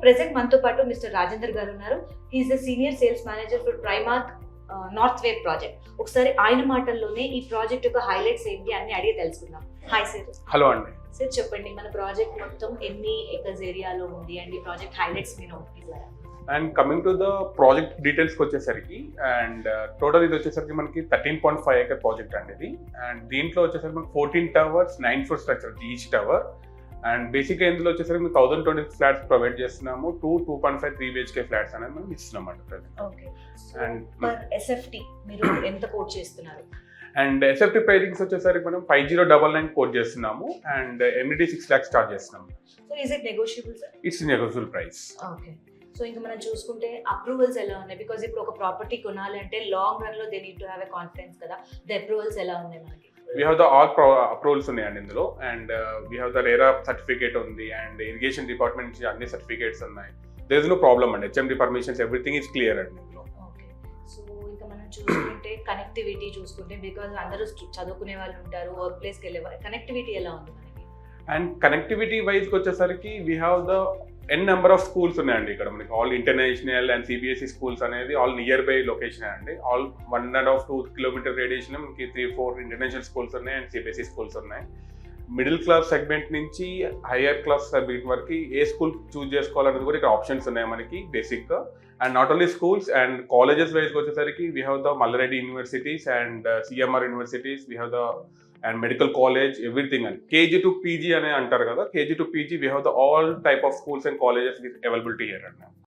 Present మనతో పాటు mister Rajender garu ఉన్నారు. He's the senior sales manager for Primark north wave project. ఒకసారి ఆయన మాటల్లోనే ఈ ప్రాజెక్ట్ యొక్క హైలైట్స్ ఏంటి అన్ని అడిగి తెలుసుకుందాం. Hi sir. హలో అండి. సార్ చెప్పండి, మన ప్రాజెక్ట్ మొత్తం ఎన్ని ఎకర్స్ ఏరియాలో ఉంది అండ్ ఈ ప్రాజెక్ట్ హైలైట్స్ మీరు and coming to the project డీటెయిల్స్కి వచ్చేసరికి అండ్ టోటల్ ఇది వచ్చేసరికి మనకి 13.5 acre ప్రాజెక్ట్ అండి ఇది. అండ్ దీంట్లో వచ్చేసరికి మనకి 14 towers, 9 floor structure each tower. And బేసిక్గా ఇందులో వచ్చేసరికి మేము 1020 ఫ్లాట్స్ ప్రొవైడ్ చేస్తున్నాము. 2.5 3 BHK ఫ్లాట్స్ అనేది మనం ఇస్తున్నాం అండి ప్రజెంట్. అండ్ ఎస్ఎఫ్టీ మీరు ఎంత కోట్ చేస్తున్నారు? అండ్ ఎస్ఎఫ్టీ ప్రైజింగ్స్ వచ్చేసరికి మనం 5099 కోట్ చేస్తున్నాము. అండ్ ఎమ్యూనిటీ 6 lakhs స్టార్ట్ చేస్తున్నాము. So is it negotiable sir? It's negotiable price. Okay. So ఇంకా మనం చూసుకుంటే అప్రూవల్స్ ఎలా ఉన్నాయి? బికాజ్ ఇప్పుడు ఒక ప్రాపర్టీ కొనాలి అంటే లాంగ్ రన్ లో they need to have a confidence కదా. ద అప్రూవల్స్ ఎలా ఉన్నాయి మనకి? We have the all approvals ఉన్నాయండి ఇందులో. And we have the RERA certificate ఉంది అండ్ ఇరిగేషన్ డిపార్ట్మెంట్ నుంచి అన్ని సర్టిఫికేట్స్ ఉన్నాయి. దేర్ ఇస్ నో ప్రాబ్లమ్ అండి. HMD permissions everything is clear అండి ఇందులో. ఓకే. సో ఇంకా మనం చూసుకుంటే కనెక్టివిటీ చూసుకుంటే, బికాజ్ అందరూ చదువుకునే వాళ్ళు ఉంటారు, వర్క్ ప్లేస్కి వెళ్ళే వాళ్ళు, కనెక్టివిటీ ఎలా ఉంది మనకి? అండ్ కనెక్టివిటీ వైజ్కి వచ్చేసరికి we have the number of schools ఉన్నాయండి ఇక్కడ మనకి. All international and CBSE schools అనేది ఆల్ నియర్ బై లొకేషన్ అండి. ఆల్ 1.5-2 kilometer రేడియేషన్ మనకి 3-4 ఇంటర్నేషనల్ స్కూల్స్ ఉన్నాయి అండ్ CBSE స్కూల్స్ ఉన్నాయి. మిడిల్ క్లాస్ సెగ్మెంట్ నుంచి హయ్యర్ క్లాస్ సెగ్మెంట్ వరకు ఏ స్కూల్ చూస్ చేసుకోవాలనేది కూడా ఇక్కడ ఆప్షన్స్ ఉన్నాయి మనకి బేసిక్గా. And not only schools and colleges వైజ్కి వచ్చేసరికి we have the Malla Reddy universities and CMR universities, we have the and medical college, everything. And KG to PG ane antaru kada, KG to PG we have the all type of schools and colleges with availability here right now.